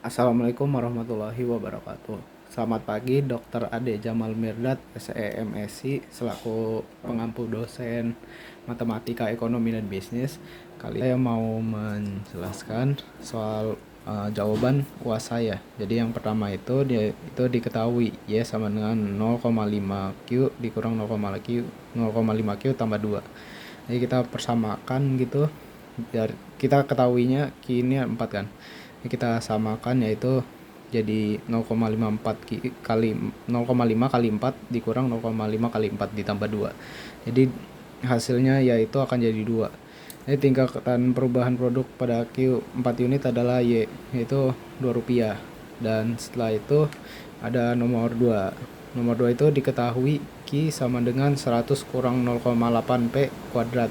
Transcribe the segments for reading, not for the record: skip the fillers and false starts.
Assalamualaikum warahmatullahi wabarakatuh. Selamat pagi, Dr. Ade Jamal Mirdad, SEMSI, selaku pengampu dosen Matematika Ekonomi dan Bisnis. Kali saya mau menjelaskan soal jawaban UAS saya. Jadi yang pertama itu diketahui Y sama dengan 0,5 Q dikurang 0,5 Q tambah 2. Jadi kita persamakan gitu. Biar kita ketahuinya Q ini 4 kan. Ini kita samakan yaitu jadi 0,54 kali 0,5 kali 4 dikurang 0,5 kali 4 ditambah 2. Jadi hasilnya yaitu akan jadi 2. Jadi tingkatan perubahan produk pada Q 4 unit adalah Y, yaitu Rp2. Dan setelah itu ada nomor 2. Nomor 2 itu diketahui Q sama dengan 100 kurang 0,8 P kuadrat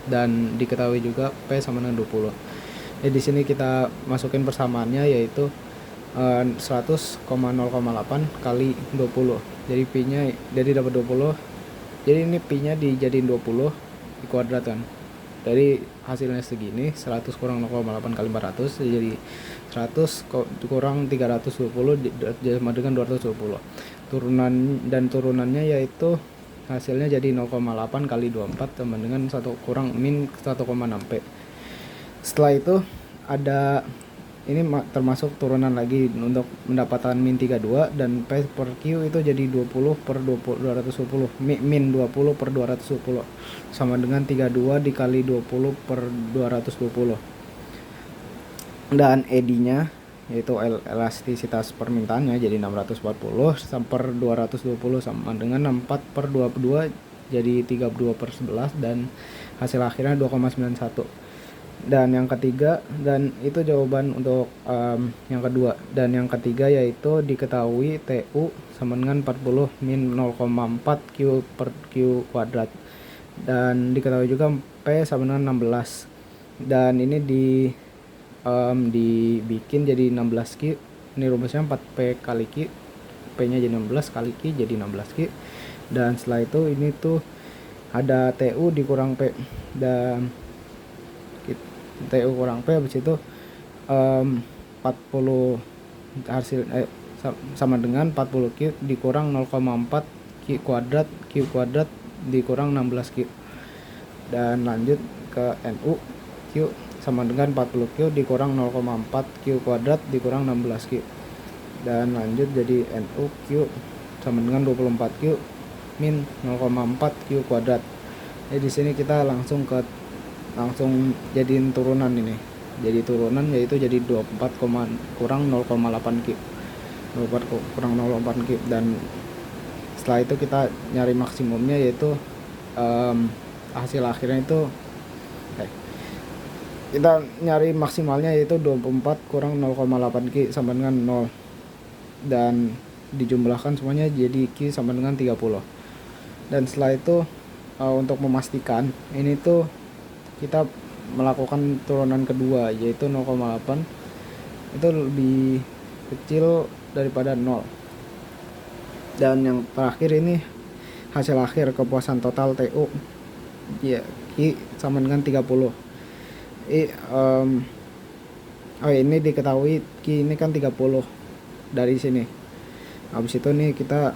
dan diketahui juga P sama dengan 20. Jadi di sini kita masukin persamaannya yaitu 100,0,8 kali 20. Jadi Pi-nya dapat 20. Jadi ini Pi-nya dijadiin 20 dikuadratkan. Dari hasilnya segini 100 kurang 0,8 kali 400 jadi 100 kurang 320 sama dengan 220. Turunannya yaitu hasilnya jadi 0,8 kali 24 sama dengan 1 kurang min 1,6 P. Setelah itu ada ini termasuk turunan lagi untuk mendapatkan min 32 dan P per Q itu jadi 20 per 220 min 20 per 220 sama dengan 32 dikali 20 per 220. Dan ED-nya yaitu elastisitas permintaannya jadi 640 per 220 sama dengan 4 per 22 jadi 32 per 11 dan hasil akhirnya 2,91. Dan yang ketiga, dan itu jawaban untuk yang kedua. Dan yang ketiga yaitu diketahui TU sama dengan 40 min 0,4 Q per Q kuadrat. Dan diketahui juga P sama dengan 16. Dan ini dibikin jadi 16 Q. Ini rumusnya 4P kali Q. P-nya jadi 16 kali Q jadi 16 Q. Dan setelah itu ini tuh ada TU dikurang P. Dan TU kurang P habis itu 40 hasil sama dengan 40 Q dikurang 0,4 Q kuadrat dikurang 16 Q. Dan lanjut ke NU Q sama dengan 40 Q dikurang 0,4 Q kuadrat dikurang 16 Q. Dan lanjut jadi NU Q sama dengan 24 Q min 0,4 Q kuadrat. Jadi di sini kita langsung jadiin turunan ini. Jadi turunan yaitu jadi 24, kurang 0,8 Q. 24 kurang 0,8 Q dan setelah itu kita nyari maksimumnya yaitu hasil akhirnya itu kita nyari maksimalnya yaitu 24 kurang 0,8 Q sama dengan 0 dan dijumlahkan semuanya jadi Q sama dengan 30. Dan setelah itu untuk memastikan ini tuh kita melakukan turunan kedua yaitu 0,8 itu lebih kecil daripada 0. Dan yang terakhir ini hasil akhir kepuasan total TU ya Q sama dengan 30. Ini diketahui Q ini kan 30 dari sini. Habis itu nih kita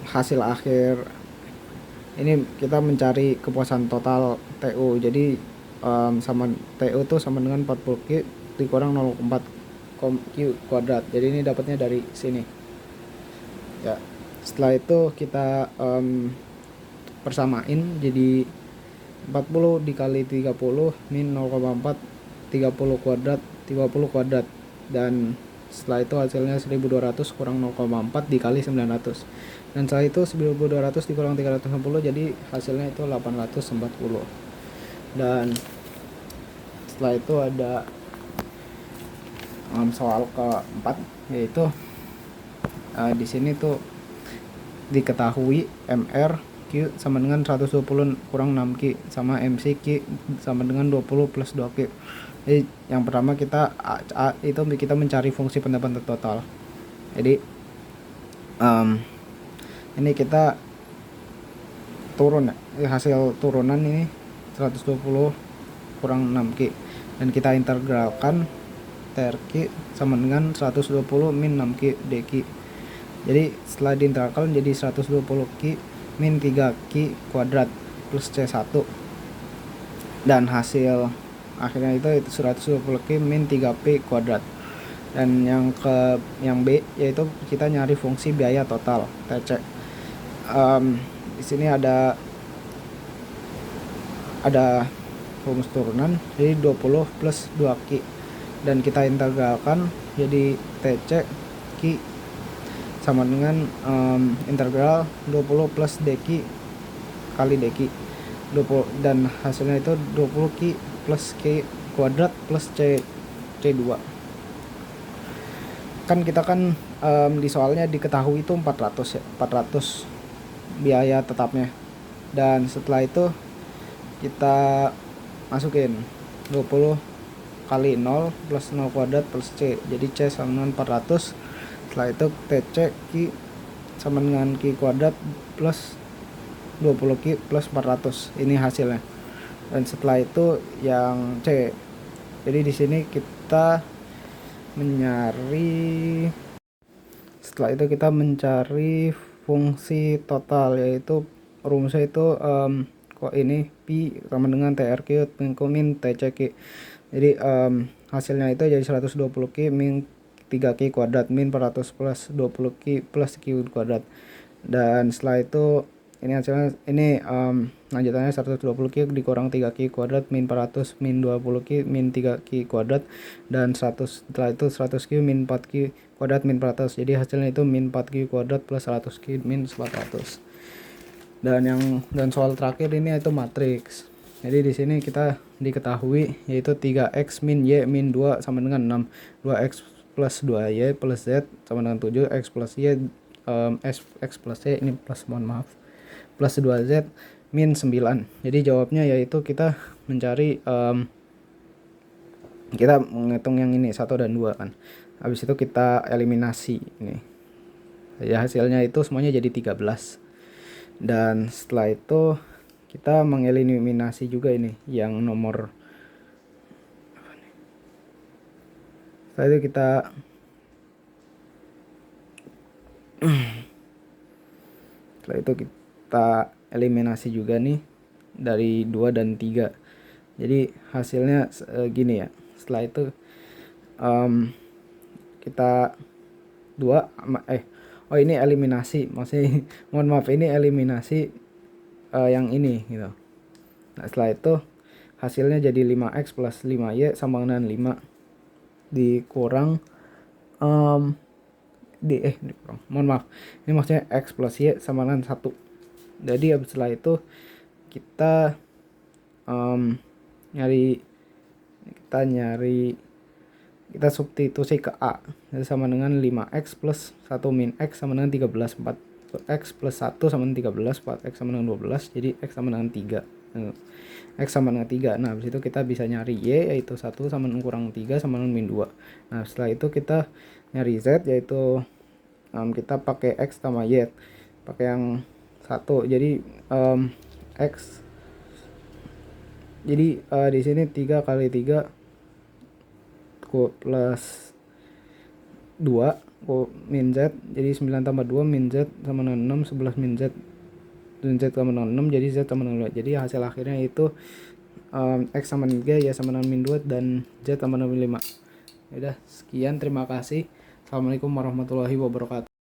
hasil akhir ini kita mencari kepuasan total TU. Jadi sama TU tuh sama dengan 40 Q dikurang 0,4 Q kuadrat. Jadi ini dapatnya dari sini. Ya. Setelah itu kita persamain jadi 40 dikali 30 min 0,4 30 kuadrat dan setelah itu hasilnya 1200 kurang 0,4 dikali 900 dan setelah itu 1200 dikurang 360 jadi hasilnya itu 840. Dan setelah itu ada soal keempat yaitu di sini tuh diketahui MR Q sama dengan 120 kurang 6 Q sama MC Q sama dengan 20 plus 2 Q. Jadi yang pertama kita itu kita mencari fungsi pendapatan total. Jadi ini kita turun ya, hasil turunan ini 120 kurang 6Q, dan kita integralkan TRQ sama dengan 120 min 6Q DQ. Jadi setelah diintegralkan jadi 120Q min 3Q kuadrat plus C1, dan hasil akhirnya itu 120Q min 3P kuadrat. Dan yang B yaitu kita nyari fungsi biaya total TC. Di sini ada rumus turunan, jadi 20 plus 2Q, dan kita integralkan jadi TC Q sama dengan integral 20 plus DQ kali DQ 20, dan hasilnya itu 20Q plus Q kuadrat plus C2. Kan kita di soalnya diketahui itu 400 ya, 400 biaya tetapnya, dan setelah itu kita masukin 20 kali 0 plus 0 kuadrat plus C, jadi C sama dengan 400. Setelah itu TC Q sama dengan Q kuadrat plus 20Q plus 400, ini hasilnya. Dan setelah itu yang C, jadi di sini kita mencari fungsi total, yaitu rumusnya itu kok ini Pi sama dengan TRQ min TCQ. Jadi hasilnya itu jadi 120Q min 3Q kuadrat min 400 plus 20Q plus Q kuadrat. Dan setelah itu ini hasilnya, ini lanjutannya 120Q dikurang 3Q kuadrat min 400 min 20Q min 3Q kuadrat, dan setelah itu 100Q min 4Q kuadrat min 400, jadi hasilnya itu min 4Q kuadrat plus 100Q min 400. Dan soal terakhir ini itu matriks. Jadi di sini kita diketahui yaitu 3x min y min 2 sama dengan 6, 2x plus 2y plus z sama dengan 7, x plus y x plus y ini plus, mohon maaf, plus 2z min 9. Jadi jawabnya yaitu kita mencari kita menghitung yang ini 1 dan 2 kan. Habis itu kita eliminasi ini. Ya hasilnya itu semuanya jadi 13. Dan setelah itu kita mengeliminasi juga ini yang nomor, setelah itu kita eliminasi juga nih dari 2 dan 3. Jadi hasilnya gini ya. Setelah itu kita ini eliminasi, maksudnya mohon maaf, ini eliminasi yang ini gitu. Nah setelah itu hasilnya jadi 5x plus 5y sama dengan 5 dikurang mohon maaf, ini maksudnya x plus y sama dengan 1. Jadi setelah itu kita kita substitusi ke A, jadi sama dengan 5x plus 1 min x sama dengan 13, 4x plus 1 sama dengan 13, 4x sama dengan 12, jadi x sama dengan 3, x sama dengan 3. Nah habis itu kita bisa nyari y, yaitu 1 sama dengan kurang 3 sama dengan min 2. Nah setelah itu kita nyari z, yaitu kita pakai x sama y, pakai yang 1, jadi x, jadi di sini 3 kali 3 plus 2 min z, jadi 9 tambah 2 min z sama dengan 6, 11 min z, dan z sama dengan 6, jadi z sama dengan 2. Jadi hasil akhirnya itu x sama dengan 3, y sama dengan min 2, dan z sama dengan 5. Udah, sekian, terima kasih. Assalamualaikum warahmatullahi wabarakatuh.